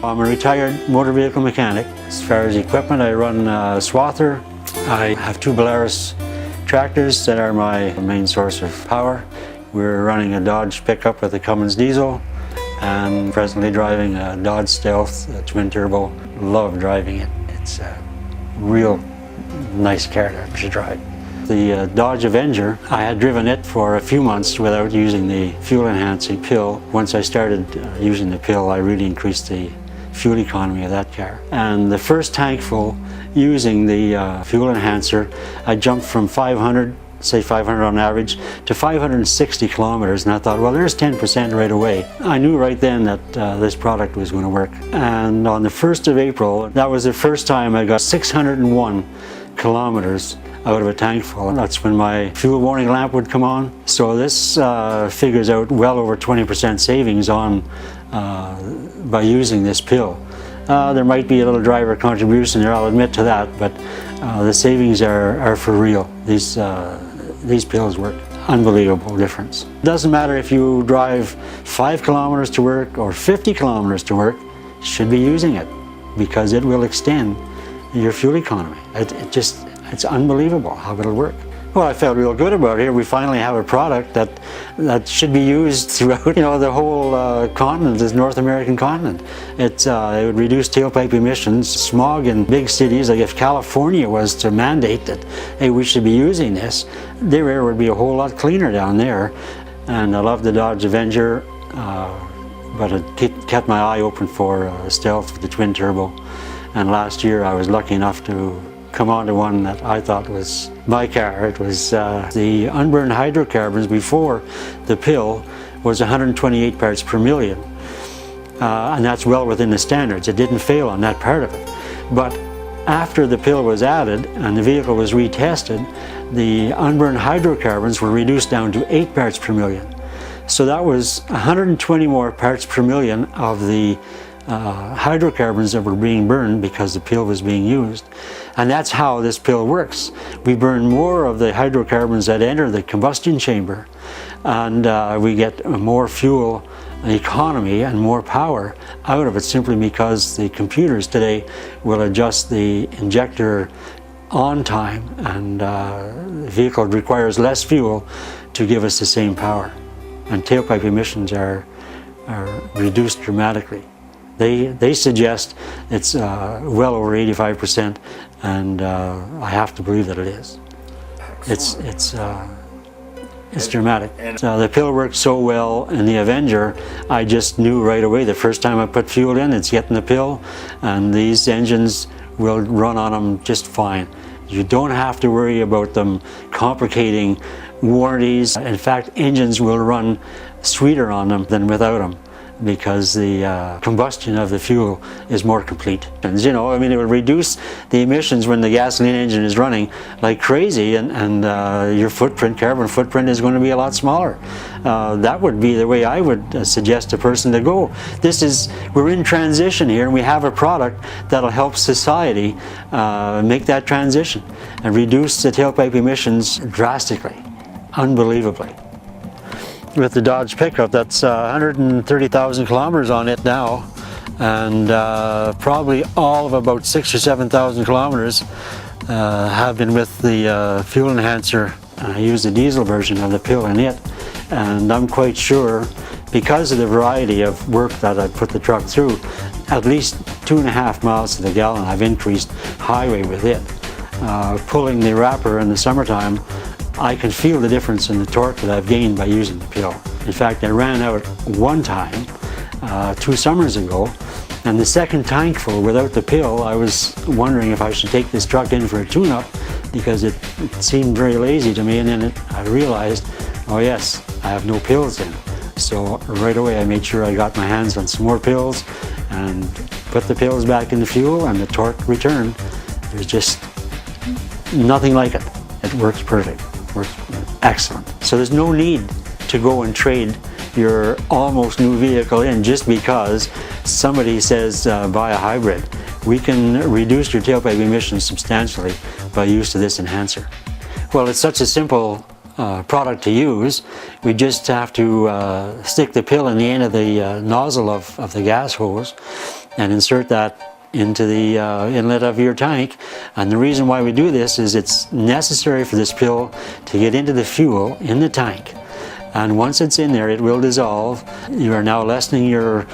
I'm a retired motor vehicle mechanic. As far as equipment, I run a swather. I have two Polaris tractors that are my main source of power. We're running a Dodge pickup with a Cummins diesel and presently driving a Dodge Stealth, a twin turbo. Love driving it. It's a real nice car to drive. The Dodge Avenger, I had driven it for a few months without using the fuel enhancing pill. Once I started using the pill, I really increased the fuel economy of that car. And the first tankful using the fuel enhancer, I jumped from 500, say 500 on average, to 560 kilometers, and I thought, well, there's 10% right away. I knew right then that this product was going to work. And on the 1st of April, that was the first time I got 601 kilometers out of a tank full. That's when my fuel warning lamp would come on. So this figures out well over 20% savings on by using this pill. There might be a little driver contribution there, I'll admit to that, but the savings are for real. These pills work. Unbelievable difference. Doesn't matter if you drive 5 kilometers to work or 50 kilometers to work, you should be using it because it will extend your fuel economy. It's unbelievable how it'll work. Well, I felt real good about it. Here we finally have a product that should be used throughout, the whole continent, this North American continent. It would reduce tailpipe emissions, smog in big cities. Like if California was to mandate that, hey, we should be using this, their air would be a whole lot cleaner down there. And I love the Dodge Avenger, but it kept my eye open for Stealth with the twin turbo. And last year I was lucky enough to come onto one that I thought was my car. It was the unburned hydrocarbons before the pill was 128 parts per million. And that's well within the standards. It didn't fail on that part of it. But after the pill was added and the vehicle was retested, the unburned hydrocarbons were reduced down to 8 parts per million. So that was 120 more parts per million of the hydrocarbons that were being burned because the pill was being used. And that's how this pill works. We burn more of the hydrocarbons that enter the combustion chamber, and we get more fuel economy and more power out of it simply because the computers today will adjust the injector on time, and the vehicle requires less fuel to give us the same power. And tailpipe emissions are reduced dramatically. They suggest it's well over 85%, and I have to believe that it is. It's dramatic. The pill works so well in the Avenger, I just knew right away the first time I put fuel in, it's getting the pill, and these engines will run on them just fine. You don't have to worry about them complicating warranties. In fact, engines will run sweeter on them than without them, because the combustion of the fuel is more complete. And it will reduce the emissions when the gasoline engine is running like crazy, and your carbon footprint is going to be a lot smaller. That would be the way I would suggest a person to go. We're in transition here, and we have a product that'll help society make that transition and reduce the tailpipe emissions drastically, unbelievably. With the Dodge pickup, that's 130,000 kilometers on it now, and probably all of about 6,000 or 7,000 kilometers have been with the fuel enhancer. I use the diesel version of the pill in it, and I'm quite sure, because of the variety of work that I put the truck through, at least 2.5 miles to the gallon I've increased highway with it. Pulling the wrapper in the summertime, I can feel the difference in the torque that I've gained by using the pill. In fact, I ran out one time 2 summers ago, and the second tankful without the pill, I was wondering if I should take this truck in for a tune-up because it seemed very lazy to me, and then I realized, oh yes, I have no pills in. So right away I made sure I got my hands on some more pills and put the pills back in the fuel, and the torque returned. There's just nothing like it. It works perfect. Works excellent. So there's no need to go and trade your almost new vehicle in just because somebody says buy a hybrid. We can reduce your tailpipe emissions substantially by use of this enhancer. Well, it's such a simple product to use. We just have to stick the pill in the end of the nozzle of the gas hose, and insert that into the inlet of your tank. And the reason why we do this is it's necessary for this pill to get into the fuel in the tank. And once it's in there, it will dissolve. You are now lessening your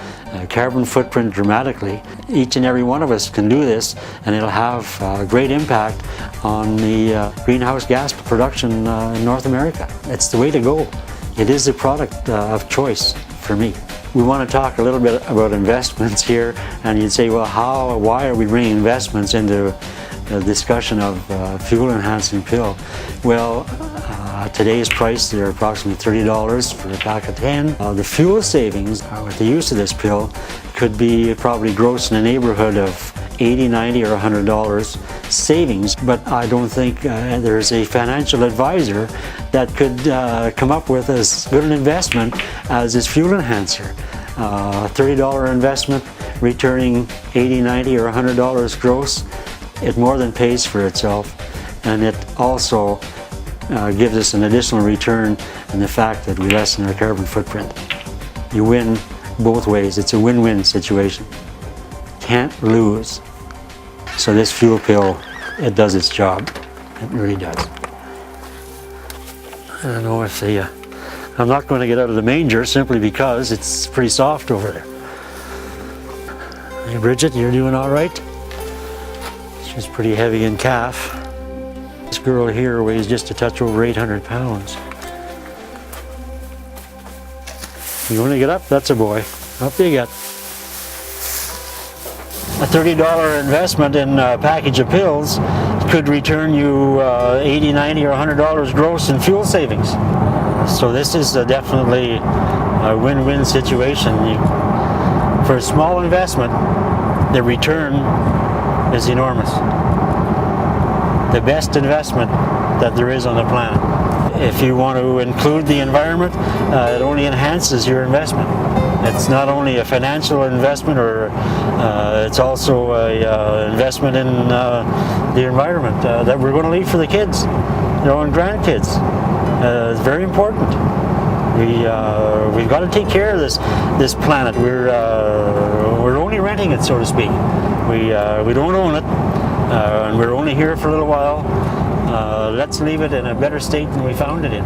carbon footprint dramatically. Each and every one of us can do this, and it'll have a great impact on the greenhouse gas production in North America. It's the way to go. It is the product of choice for me. We want to talk a little bit about investments here, and you'd say, well, why are we bringing investments into the discussion of fuel enhancing pill? Well, today's price, they're approximately $30 for a pack of 10. The fuel savings with the use of this pill could be probably gross in the neighborhood of $80, $90, or $100 savings, but I don't think there's a financial advisor that could come up with as good an investment as this fuel enhancer. $30 investment returning $80, $90, or $100 gross, it more than pays for itself, and it also gives us an additional return in the fact that we lessen our carbon footprint. You win both ways. It's a win-win situation. Can't lose. So this fuel pill, it does its job. It really does. I don't know if I'm not going to get out of the manger simply because it's pretty soft over there. Hey Bridget, you're doing all right? She's pretty heavy in calf. This girl here weighs just a touch over 800 pounds. You want to get up? That's a boy. Up you get. A $30 investment in a package of pills could return you $80, $90, or $100 gross in fuel savings. So this is definitely a win-win situation. For a small investment, the return is enormous. The best investment that there is on the planet. If you want to include the environment, it only enhances your investment. It's not only a financial investment, or it's also an investment in the environment that we're going to leave for the kids, their own grandkids. It's very important. We've got to take care of this planet. We're only renting it, so to speak. We don't own it. And we're only here for a little while. Let's leave it in a better state than we found it in.